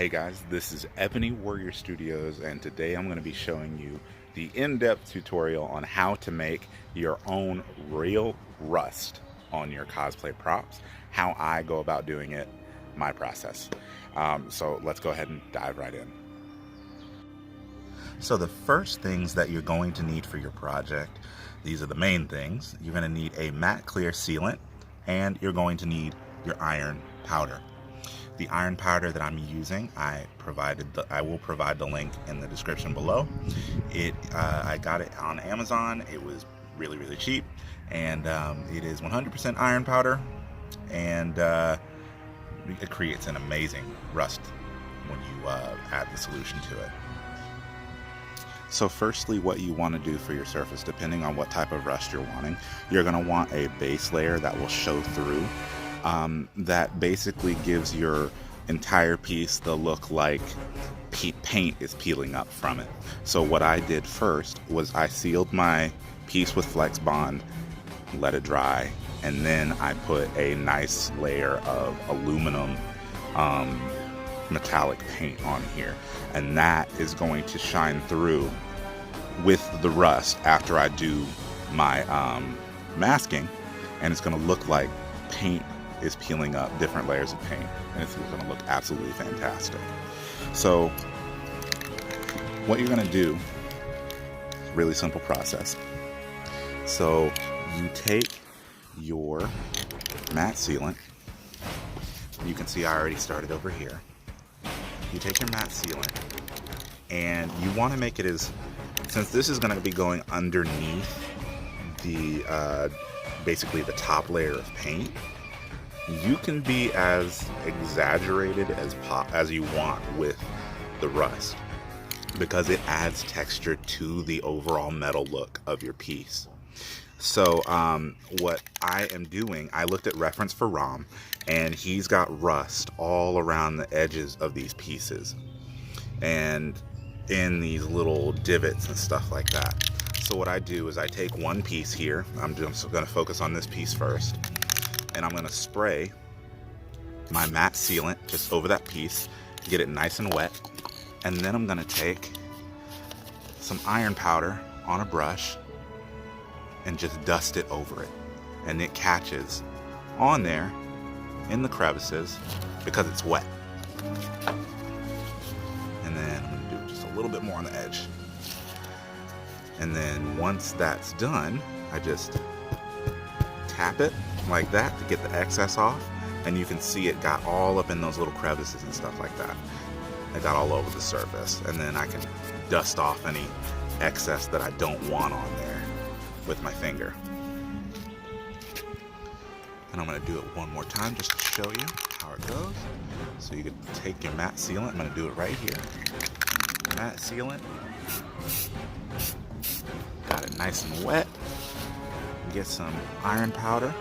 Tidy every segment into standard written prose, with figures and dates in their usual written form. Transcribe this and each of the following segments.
Hey guys, this is Ebony Warrior Studios, and today I'm going to be showing you the in-depth tutorial on how to make your own real rust on your cosplay props, how I go about doing it, my process. So let's go ahead and dive right in. So the first things that you're going to need for your project, these are the main things. You're going to need a matte clear sealant, and you're going to need your iron powder. The iron powder that I'm using, I will provide the link in the description below. I got it on Amazon. It was really cheap, and it is 100% iron powder, and it creates an amazing rust when you add the solution to it. So firstly, what you want to do for your surface, depending on what type of rust you're wanting, you're going to want a base layer that will show through. That basically gives your entire piece the look like paint is peeling up from it. So what I did first was I sealed my piece with Flex Bond, let it dry, and then I put a nice layer of aluminum metallic paint on here, and that is going to shine through with the rust after I do my masking, and it's going to look like paint is peeling up, different layers of paint, and it's going to look absolutely fantastic. So what you're going to do, really simple process. So you take your matte sealant. You can see I already started over here. You take your matte sealant, and you want to make it since this is going to be going underneath the basically the top layer of paint, you can be as exaggerated as you want with the rust, because it adds texture to the overall metal look of your piece. So what I am doing, I looked at reference for Rom, and he's got rust all around the edges of these pieces and in these little divots and stuff like that. So what I do is I take one piece here, I'm just going to focus on this piece first, and I'm going to spray my matte sealant just over that piece, get it nice and wet, and then I'm going to take some iron powder on a brush and just dust it over it, and it catches on there in the crevices because it's wet. And then I'm going to do just a little bit more on the edge, and then once that's done, I just tap it like that to get the excess off, and you can see it got all up in those little crevices and stuff like that. It got all over the surface, and then I can dust off any excess that I don't want on there with my finger. And I'm going to do it one more time just to show you how it goes. So you can take your matte sealant, I'm going to do it right here. Matte sealant, got it nice and wet. Get some iron powder,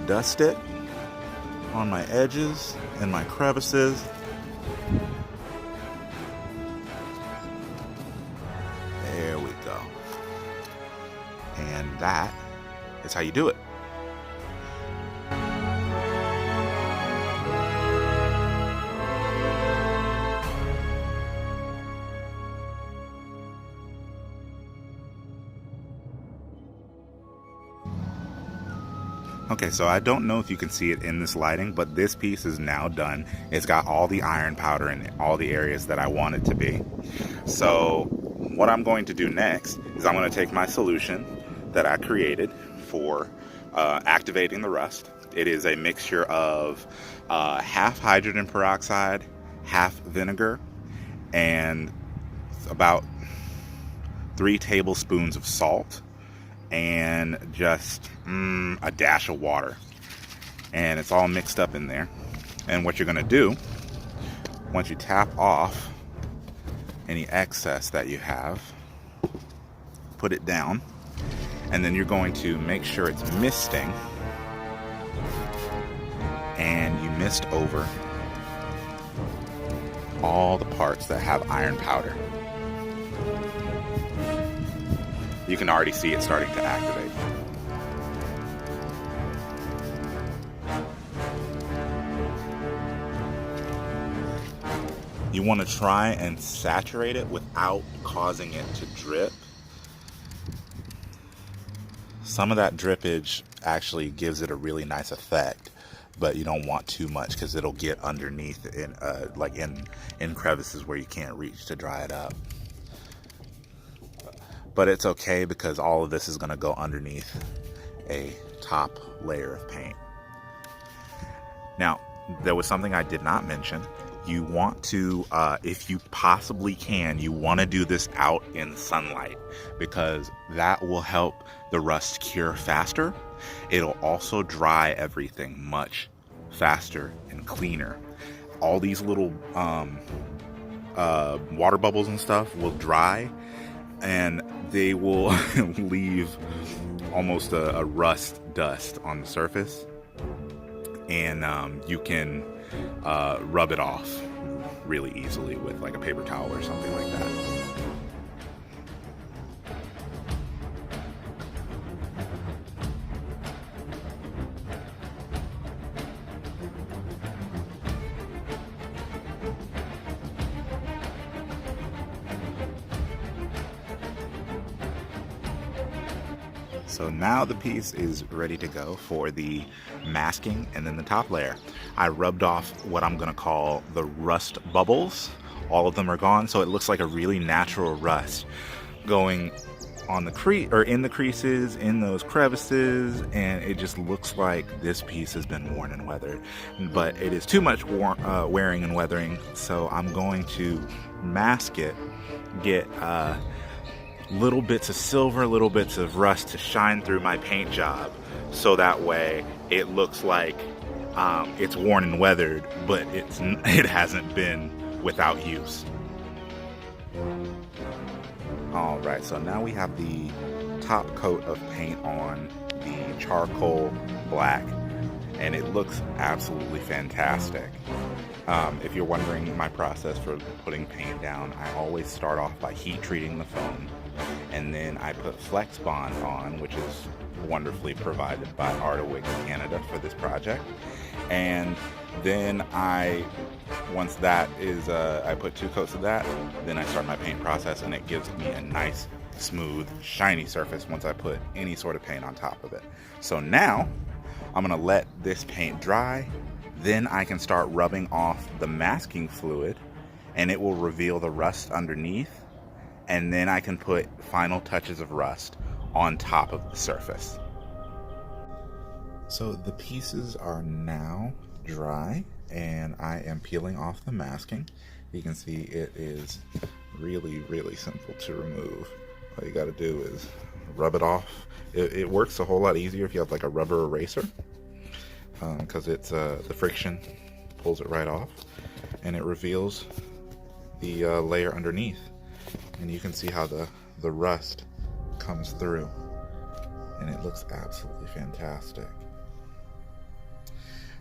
dust it on my edges and my crevices. There we go. And that is how you do it. Okay, so I don't know if you can see it in this lighting, but this piece is now done. It's got all the iron powder in all the areas that I want it to be. So what I'm going to do next is I'm going to take my solution that I created for activating the rust. It is a mixture of half hydrogen peroxide, half vinegar, and about 3 tablespoons of salt, and just a dash of water, and it's all mixed up in there. And what you're going to do, once you tap off any excess that you have, put it down, and then you're going to make sure it's misting, and you mist over all the parts that have iron powder. You can already see it starting to activate. You want to try and saturate it without causing it to drip. Some of that drippage actually gives it a really nice effect, but you don't want too much because it'll get underneath in in crevices where you can't reach to dry it up. But it's okay because all of this is going to go underneath a top layer of paint. Now, there was something I did not mention. You want to, if you possibly can, you want to do this out in sunlight because that will help the rust cure faster. It'll also dry everything much faster and cleaner. All these little water bubbles and stuff will dry, and they will leave almost a rust dust on the surface, and you can rub it off really easily with like a paper towel or something like that. So now the piece is ready to go for the masking and then the top layer. I rubbed off what I'm gonna call the rust bubbles. All of them are gone, so it looks like a really natural rust going on the in the creases, in those crevices, and it just looks like this piece has been worn and weathered. But it is too much wearing and weathering, so I'm going to mask it, get little bits of silver, little bits of rust to shine through my paint job, so that way it looks like it's worn and weathered, but it hasn't been without use. All right, so now we have the top coat of paint on the charcoal black, and it looks absolutely fantastic. If you're wondering my process for putting paint down, I always start off by heat treating the foam, and then I put Flex Bond on, which is wonderfully provided by Artawig Canada for this project. And then once that is, I put 2 coats of that, then I start my paint process, and it gives me a nice, smooth, shiny surface once I put any sort of paint on top of it. So now I'm gonna let this paint dry, then I can start rubbing off the masking fluid, and it will reveal the rust underneath, and then I can put final touches of rust on top of the surface. So the pieces are now dry, and I am peeling off the masking. You can see it is really, really simple to remove. All you gotta do is rub it off. It works a whole lot easier if you have like a rubber eraser, because it's the friction pulls it right off, and it reveals the layer underneath. And you can see how the rust comes through, and it looks absolutely fantastic.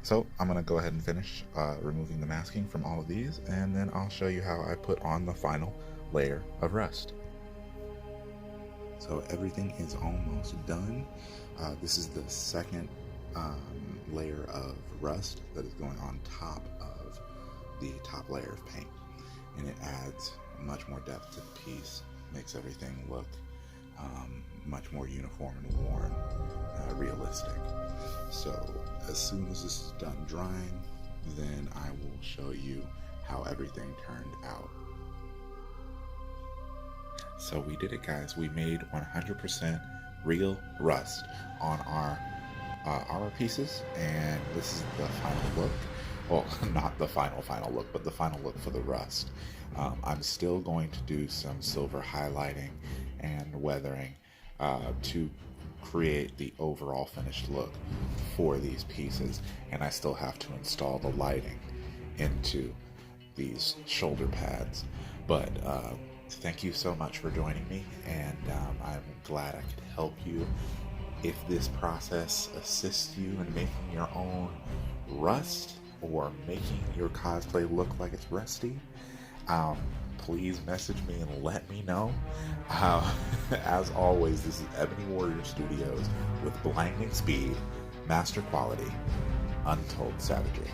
So I'm gonna go ahead and finish removing the masking from all of these, and then I'll show you how I put on the final layer of rust. So everything is almost done. This is the second layer of rust that is going on top of the top layer of paint, and it adds much more depth to the piece, makes everything look much more uniform and worn, realistic. So as soon as this is done drying, then I will show you how everything turned out. So we did it, guys. We made 100% real rust on our armor pieces, and this is the final look. Well, not the final look, but the final look for the rust. I'm still going to do some silver highlighting and weathering to create the overall finished look for these pieces, and I still have to install the lighting into these shoulder pads. But thank you so much for joining me, and I'm glad I could help you. If this process assists you in making your own rust or making your cosplay look like it's rusty, please message me and let me know. As always, this is Ebony Warrior Studios with blinding speed, master quality, untold savagery.